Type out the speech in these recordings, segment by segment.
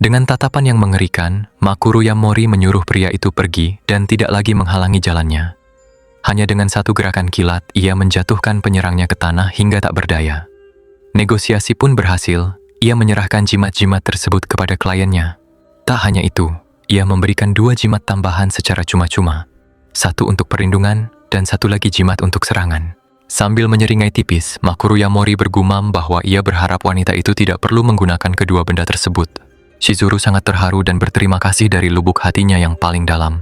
Dengan tatapan yang mengerikan, Makuru Yamori menyuruh pria itu pergi dan tidak lagi menghalangi jalannya. Hanya dengan satu gerakan kilat, ia menjatuhkan penyerangnya ke tanah hingga tak berdaya. Negosiasi pun berhasil, ia menyerahkan jimat-jimat tersebut kepada kliennya. Tak hanya itu, ia memberikan 2 jimat tambahan secara cuma-cuma. Satu untuk perlindungan, dan satu lagi jimat untuk serangan. Sambil menyeringai tipis, Makuru Yamori bergumam bahwa ia berharap wanita itu tidak perlu menggunakan kedua benda tersebut. Shizuru sangat terharu dan berterima kasih dari lubuk hatinya yang paling dalam.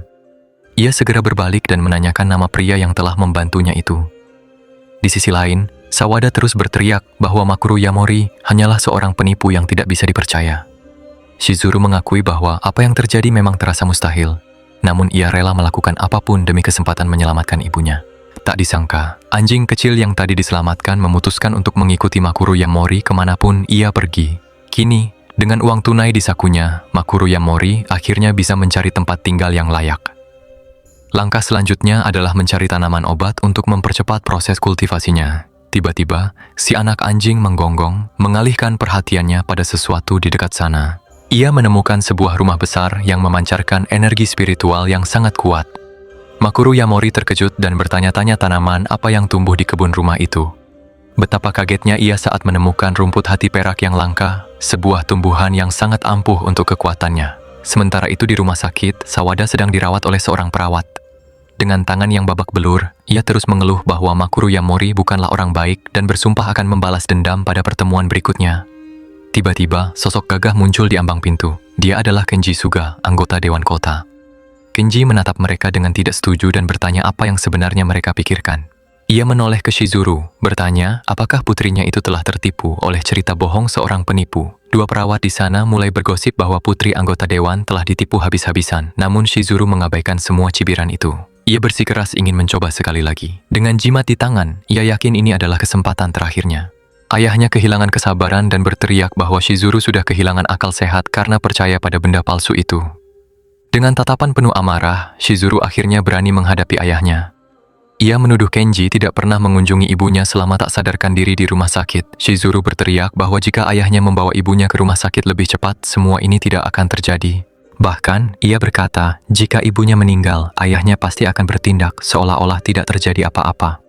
Ia segera berbalik dan menanyakan nama pria yang telah membantunya itu. Di sisi lain, Sawada terus berteriak bahwa Makuru Yamori hanyalah seorang penipu yang tidak bisa dipercaya. Shizuru mengakui bahwa apa yang terjadi memang terasa mustahil, namun ia rela melakukan apapun demi kesempatan menyelamatkan ibunya. Tak disangka, anjing kecil yang tadi diselamatkan memutuskan untuk mengikuti Makuru Yamori kemanapun ia pergi. Kini, dengan uang tunai di sakunya, Makuru Yamori akhirnya bisa mencari tempat tinggal yang layak. Langkah selanjutnya adalah mencari tanaman obat untuk mempercepat proses kultivasinya. Tiba-tiba, si anak anjing menggonggong, mengalihkan perhatiannya pada sesuatu di dekat sana. Ia menemukan sebuah rumah besar yang memancarkan energi spiritual yang sangat kuat. Makuru Yamori terkejut dan bertanya-tanya tanaman apa yang tumbuh di kebun rumah itu. Betapa kagetnya ia saat menemukan rumput hati perak yang langka, sebuah tumbuhan yang sangat ampuh untuk kekuatannya. Sementara itu di rumah sakit, Sawada sedang dirawat oleh seorang perawat. Dengan tangan yang babak belur, ia terus mengeluh bahwa Makuru Yamori bukanlah orang baik dan bersumpah akan membalas dendam pada pertemuan berikutnya. Tiba-tiba, sosok gagah muncul di ambang pintu. Dia adalah Kenji Suga, anggota Dewan Kota. Kenji menatap mereka dengan tidak setuju dan bertanya apa yang sebenarnya mereka pikirkan. Ia menoleh ke Shizuru, bertanya apakah putrinya itu telah tertipu oleh cerita bohong seorang penipu. Dua perawat di sana mulai bergosip bahwa putri anggota dewan telah ditipu habis-habisan, namun Shizuru mengabaikan semua cibiran itu. Ia bersikeras ingin mencoba sekali lagi. Dengan jimat di tangan, ia yakin ini adalah kesempatan terakhirnya. Ayahnya kehilangan kesabaran dan berteriak bahwa Shizuru sudah kehilangan akal sehat karena percaya pada benda palsu itu. Dengan tatapan penuh amarah, Shizuru akhirnya berani menghadapi ayahnya. Ia menuduh Kenji tidak pernah mengunjungi ibunya selama tak sadarkan diri di rumah sakit. Shizuru berteriak bahwa jika ayahnya membawa ibunya ke rumah sakit lebih cepat, semua ini tidak akan terjadi. Bahkan, ia berkata, jika ibunya meninggal, ayahnya pasti akan bertindak seolah-olah tidak terjadi apa-apa.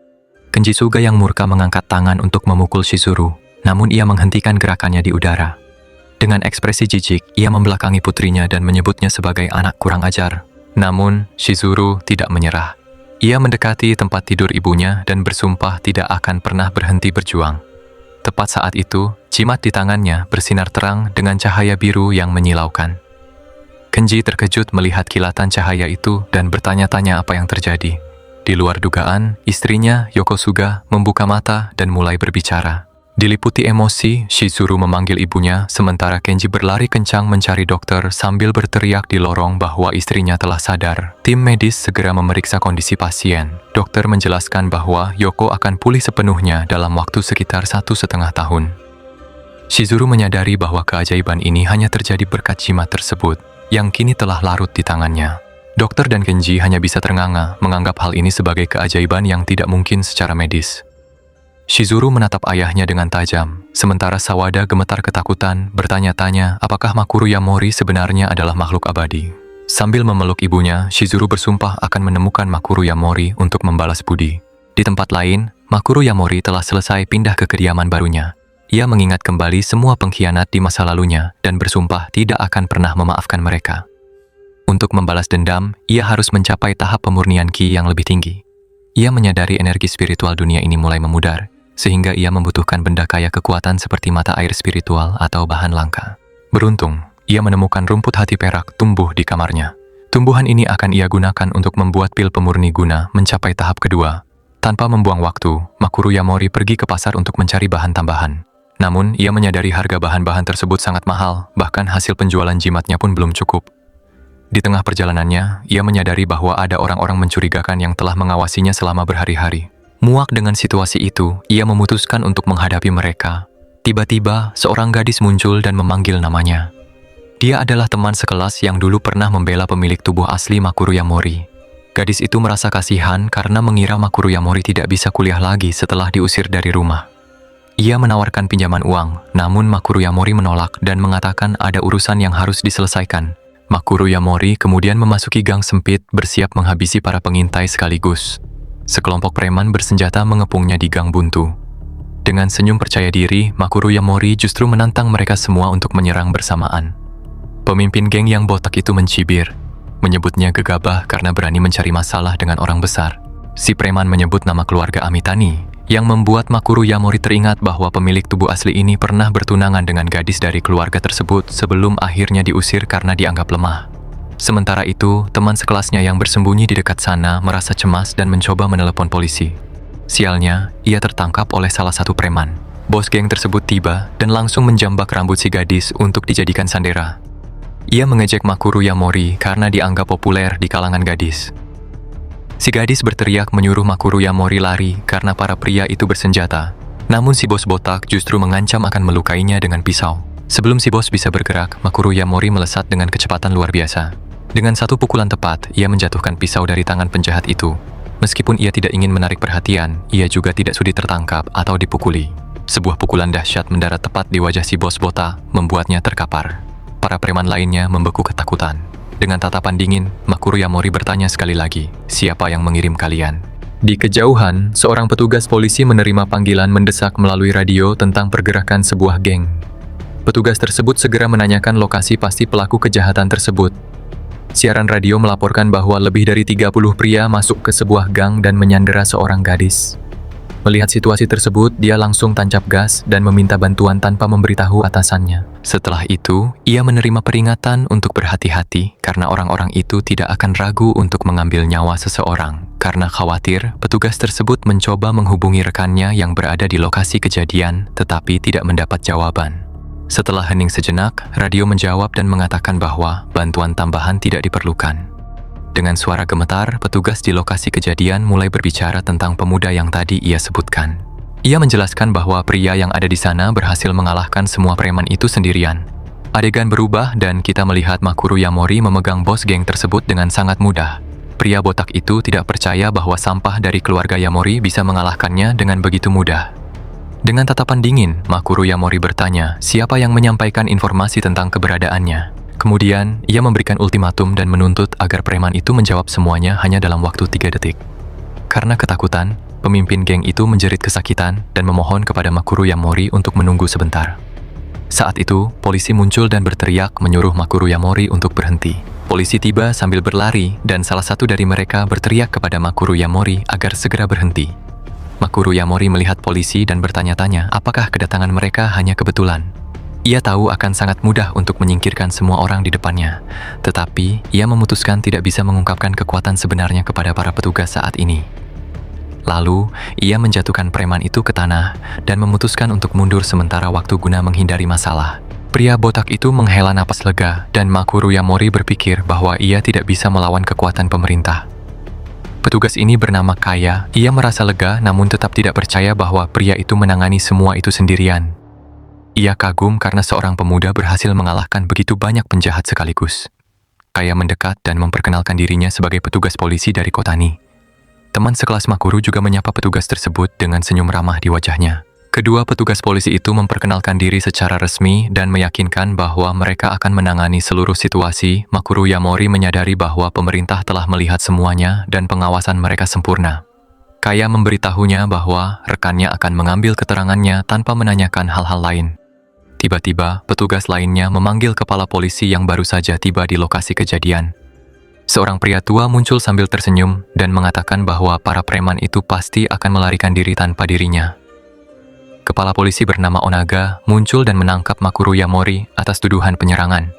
Kenji Suga yang murka mengangkat tangan untuk memukul Shizuru, namun ia menghentikan gerakannya di udara. Dengan ekspresi jijik, ia membelakangi putrinya dan menyebutnya sebagai anak kurang ajar. Namun, Shizuru tidak menyerah. Ia mendekati tempat tidur ibunya dan bersumpah tidak akan pernah berhenti berjuang. Tepat saat itu, jimat di tangannya bersinar terang dengan cahaya biru yang menyilaukan. Kenji terkejut melihat kilatan cahaya itu dan bertanya-tanya apa yang terjadi. Di luar dugaan, istrinya, Yoko Suga, membuka mata dan mulai berbicara. Diliputi emosi, Shizuru memanggil ibunya, sementara Kenji berlari kencang mencari dokter sambil berteriak di lorong bahwa istrinya telah sadar. Tim medis segera memeriksa kondisi pasien. Dokter menjelaskan bahwa Yoko akan pulih sepenuhnya dalam waktu sekitar 1,5 tahun. Shizuru menyadari bahwa keajaiban ini hanya terjadi berkat jimat tersebut, yang kini telah larut di tangannya. Dokter dan Kenji hanya bisa ternganga menganggap hal ini sebagai keajaiban yang tidak mungkin secara medis. Shizuru menatap ayahnya dengan tajam, sementara Sawada gemetar ketakutan, bertanya-tanya apakah Makuru Yamori sebenarnya adalah makhluk abadi. Sambil memeluk ibunya, Shizuru bersumpah akan menemukan Makuru Yamori untuk membalas budi. Di tempat lain, Makuru Yamori telah selesai pindah ke kediaman barunya. Ia mengingat kembali semua pengkhianat di masa lalunya dan bersumpah tidak akan pernah memaafkan mereka. Untuk membalas dendam, ia harus mencapai tahap pemurnian Ki yang lebih tinggi. Ia menyadari energi spiritual dunia ini mulai memudar, sehingga ia membutuhkan benda kaya kekuatan seperti mata air spiritual atau bahan langka. Beruntung, ia menemukan rumput hati perak tumbuh di kamarnya. Tumbuhan ini akan ia gunakan untuk membuat pil pemurni guna mencapai tahap kedua. Tanpa membuang waktu, Makuru Yamori pergi ke pasar untuk mencari bahan tambahan. Namun, ia menyadari harga bahan-bahan tersebut sangat mahal, bahkan hasil penjualan jimatnya pun belum cukup. Di tengah perjalanannya, ia menyadari bahwa ada orang-orang mencurigakan yang telah mengawasinya selama berhari-hari. Muak dengan situasi itu, ia memutuskan untuk menghadapi mereka. Tiba-tiba, seorang gadis muncul dan memanggil namanya. Dia adalah teman sekelas yang dulu pernah membela pemilik tubuh asli Makuru Yamori. Gadis itu merasa kasihan karena mengira Makuru Yamori tidak bisa kuliah lagi setelah diusir dari rumah. Ia menawarkan pinjaman uang, namun Makuru Yamori menolak dan mengatakan ada urusan yang harus diselesaikan. Makuru Yamori kemudian memasuki gang sempit bersiap menghabisi para pengintai sekaligus. Sekelompok preman bersenjata mengepungnya di gang buntu. Dengan senyum percaya diri, Makuru Yamori justru menantang mereka semua untuk menyerang bersamaan. Pemimpin geng yang botak itu mencibir, menyebutnya gegabah karena berani mencari masalah dengan orang besar. Si preman menyebut nama keluarga Amitani, yang membuat Makuru Yamori teringat bahwa pemilik tubuh asli ini pernah bertunangan dengan gadis dari keluarga tersebut sebelum akhirnya diusir karena dianggap lemah. Sementara itu, teman sekelasnya yang bersembunyi di dekat sana merasa cemas dan mencoba menelepon polisi. Sialnya, ia tertangkap oleh salah satu preman. Bos geng tersebut tiba dan langsung menjambak rambut si gadis untuk dijadikan sandera. Ia mengejek Makuru Yamori karena dianggap populer di kalangan gadis. Si gadis berteriak menyuruh Makuru Yamori lari karena para pria itu bersenjata. Namun si bos botak justru mengancam akan melukainya dengan pisau. Sebelum si bos bisa bergerak, Makuru Yamori melesat dengan kecepatan luar biasa. Dengan satu pukulan tepat, ia menjatuhkan pisau dari tangan penjahat itu. Meskipun ia tidak ingin menarik perhatian, ia juga tidak sudi tertangkap atau dipukuli. Sebuah pukulan dahsyat mendarat tepat di wajah si bos botak, membuatnya terkapar. Para preman lainnya membeku ketakutan. Dengan tatapan dingin, Makuru Yamori bertanya sekali lagi, siapa yang mengirim kalian? Di kejauhan, seorang petugas polisi menerima panggilan mendesak melalui radio tentang pergerakan sebuah geng. Petugas tersebut segera menanyakan lokasi pasti pelaku kejahatan tersebut. Siaran radio melaporkan bahwa lebih dari 30 pria masuk ke sebuah gang dan menyandera seorang gadis. Melihat situasi tersebut, dia langsung tancap gas dan meminta bantuan tanpa memberitahu atasannya. Setelah itu, ia menerima peringatan untuk berhati-hati karena orang-orang itu tidak akan ragu untuk mengambil nyawa seseorang. Karena khawatir, petugas tersebut mencoba menghubungi rekannya yang berada di lokasi kejadian tetapi tidak mendapat jawaban. Setelah hening sejenak, radio menjawab dan mengatakan bahwa bantuan tambahan tidak diperlukan. Dengan suara gemetar, petugas di lokasi kejadian mulai berbicara tentang pemuda yang tadi ia sebutkan. Ia menjelaskan bahwa pria yang ada di sana berhasil mengalahkan semua preman itu sendirian. Adegan berubah dan kita melihat Makuru Yamori memegang bos geng tersebut dengan sangat mudah. Pria botak itu tidak percaya bahwa sampah dari keluarga Yamori bisa mengalahkannya dengan begitu mudah. Dengan tatapan dingin, Makuru Yamori bertanya siapa yang menyampaikan informasi tentang keberadaannya. Kemudian, ia memberikan ultimatum dan menuntut agar preman itu menjawab semuanya hanya dalam waktu 3 detik. Karena ketakutan, pemimpin geng itu menjerit kesakitan dan memohon kepada Makuru Yamori untuk menunggu sebentar. Saat itu, polisi muncul dan berteriak menyuruh Makuru Yamori untuk berhenti. Polisi tiba sambil berlari dan salah satu dari mereka berteriak kepada Makuru Yamori agar segera berhenti. Makuru Yamori melihat polisi dan bertanya-tanya apakah kedatangan mereka hanya kebetulan. Ia tahu akan sangat mudah untuk menyingkirkan semua orang di depannya, tetapi ia memutuskan tidak bisa mengungkapkan kekuatan sebenarnya kepada para petugas saat ini. Lalu, ia menjatuhkan preman itu ke tanah dan memutuskan untuk mundur sementara waktu guna menghindari masalah. Pria botak itu menghela napas lega dan Makuru Yamori berpikir bahwa ia tidak bisa melawan kekuatan pemerintah. Petugas ini bernama Kaya. Ia merasa lega namun tetap tidak percaya bahwa pria itu menangani semua itu sendirian. Ia kagum karena seorang pemuda berhasil mengalahkan begitu banyak penjahat sekaligus. Kaya mendekat dan memperkenalkan dirinya sebagai petugas polisi dari Kotani. Teman sekelas Makuru juga menyapa petugas tersebut dengan senyum ramah di wajahnya. Kedua petugas polisi itu memperkenalkan diri secara resmi dan meyakinkan bahwa mereka akan menangani seluruh situasi. Makuru Yamori menyadari bahwa pemerintah telah melihat semuanya dan pengawasan mereka sempurna. Kaya memberitahunya bahwa rekannya akan mengambil keterangannya tanpa menanyakan hal-hal lain. Tiba-tiba, petugas lainnya memanggil kepala polisi yang baru saja tiba di lokasi kejadian. Seorang pria tua muncul sambil tersenyum dan mengatakan bahwa para preman itu pasti akan melarikan diri tanpa dirinya. Kepala polisi bernama Onaga muncul dan menangkap Makuru Yamori atas tuduhan penyerangan.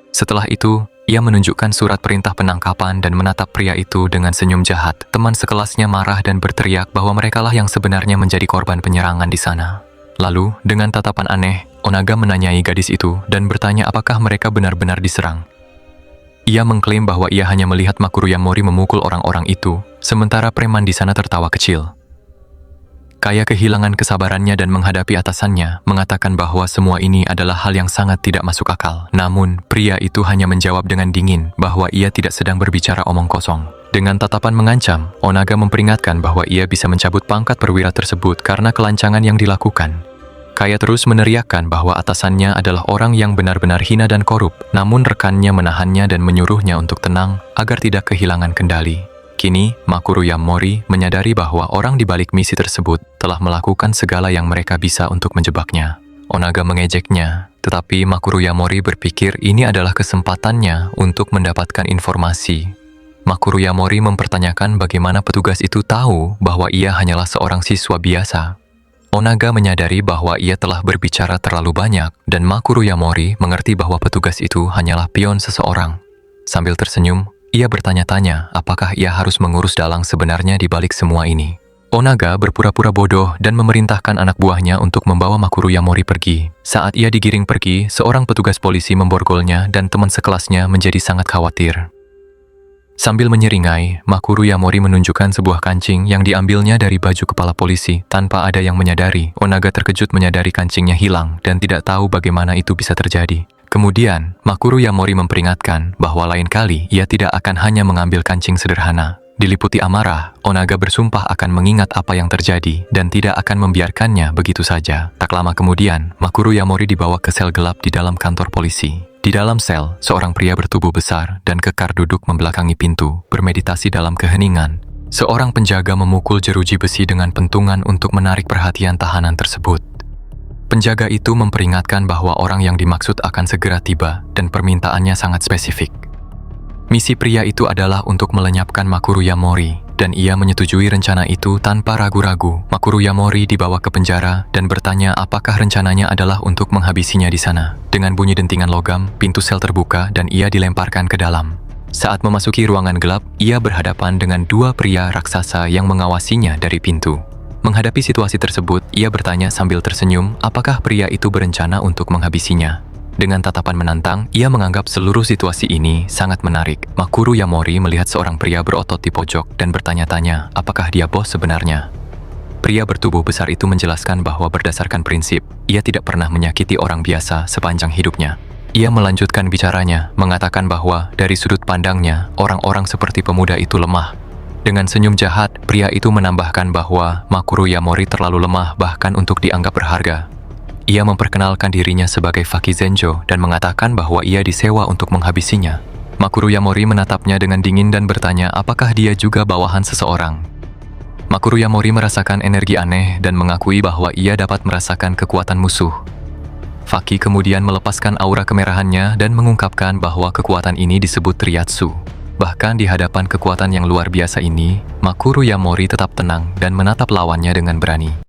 Setelah itu, ia menunjukkan surat perintah penangkapan dan menatap pria itu dengan senyum jahat. Teman sekelasnya marah dan berteriak bahwa merekalah yang sebenarnya menjadi korban penyerangan di sana. Lalu, dengan tatapan aneh, Onaga menanyai gadis itu dan bertanya apakah mereka benar-benar diserang. Ia mengklaim bahwa ia hanya melihat Makuru Yamori memukul orang-orang itu, sementara preman di sana tertawa kecil. Kaya kehilangan kesabarannya dan menghadapi atasannya, mengatakan bahwa semua ini adalah hal yang sangat tidak masuk akal. Namun, pria itu hanya menjawab dengan dingin bahwa ia tidak sedang berbicara omong kosong. Dengan tatapan mengancam, Onaga memperingatkan bahwa ia bisa mencabut pangkat perwira tersebut karena kelancangan yang dilakukan. Kaya terus meneriakkan bahwa atasannya adalah orang yang benar-benar hina dan korup, namun rekannya menahannya dan menyuruhnya untuk tenang agar tidak kehilangan kendali. Kini, Makuru Yamori menyadari bahwa orang di balik misi tersebut telah melakukan segala yang mereka bisa untuk menjebaknya. Onaga mengejeknya, tetapi Makuru Yamori berpikir ini adalah kesempatannya untuk mendapatkan informasi. Makuru Yamori mempertanyakan bagaimana petugas itu tahu bahwa ia hanyalah seorang siswa biasa. Onaga menyadari bahwa ia telah berbicara terlalu banyak dan Makuru Yamori mengerti bahwa petugas itu hanyalah pion seseorang. Sambil tersenyum, ia bertanya-tanya apakah ia harus mengurus dalang sebenarnya di balik semua ini. Onaga berpura-pura bodoh dan memerintahkan anak buahnya untuk membawa Makuru Yamori pergi. Saat ia digiring pergi, seorang petugas polisi memborgolnya dan teman sekelasnya menjadi sangat khawatir. Sambil menyeringai, Makuru Yamori menunjukkan sebuah kancing yang diambilnya dari baju kepala polisi. Tanpa ada yang menyadari, Onaga terkejut menyadari kancingnya hilang dan tidak tahu bagaimana itu bisa terjadi. Kemudian, Makuru Yamori memperingatkan bahwa lain kali ia tidak akan hanya mengambil kancing sederhana. Diliputi amarah, Onaga bersumpah akan mengingat apa yang terjadi dan tidak akan membiarkannya begitu saja. Tak lama kemudian, Makuru Yamori dibawa ke sel gelap di dalam kantor polisi. Di dalam sel, seorang pria bertubuh besar dan kekar duduk membelakangi pintu, bermeditasi dalam keheningan. Seorang penjaga memukul jeruji besi dengan pentungan untuk menarik perhatian tahanan tersebut. Penjaga itu memperingatkan bahwa orang yang dimaksud akan segera tiba dan permintaannya sangat spesifik. Misi pria itu adalah untuk melenyapkan Makuru Yamori, dan ia menyetujui rencana itu tanpa ragu-ragu. Makuru Yamori dibawa ke penjara dan bertanya apakah rencananya adalah untuk menghabisinya di sana. Dengan bunyi dentingan logam, pintu sel terbuka dan ia dilemparkan ke dalam. Saat memasuki ruangan gelap, ia berhadapan dengan dua pria raksasa yang mengawasinya dari pintu. Menghadapi situasi tersebut, ia bertanya sambil tersenyum apakah pria itu berencana untuk menghabisinya. Dengan tatapan menantang, ia menganggap seluruh situasi ini sangat menarik. Makuru Yamori melihat seorang pria berotot di pojok dan bertanya-tanya apakah dia bos sebenarnya. Pria bertubuh besar itu menjelaskan bahwa berdasarkan prinsip, ia tidak pernah menyakiti orang biasa sepanjang hidupnya. Ia melanjutkan bicaranya, mengatakan bahwa dari sudut pandangnya, orang-orang seperti pemuda itu lemah. Dengan senyum jahat, pria itu menambahkan bahwa Makuru Yamori terlalu lemah bahkan untuk dianggap berharga. Ia memperkenalkan dirinya sebagai Faki Zenjo dan mengatakan bahwa ia disewa untuk menghabisinya. Makuru Yamori menatapnya dengan dingin dan bertanya apakah dia juga bawahan seseorang. Makuru Yamori merasakan energi aneh dan mengakui bahwa ia dapat merasakan kekuatan musuh. Faki kemudian melepaskan aura kemerahannya dan mengungkapkan bahwa kekuatan ini disebut Triatsu. Bahkan di hadapan kekuatan yang luar biasa ini, Makuru Yamori tetap tenang dan menatap lawannya dengan berani.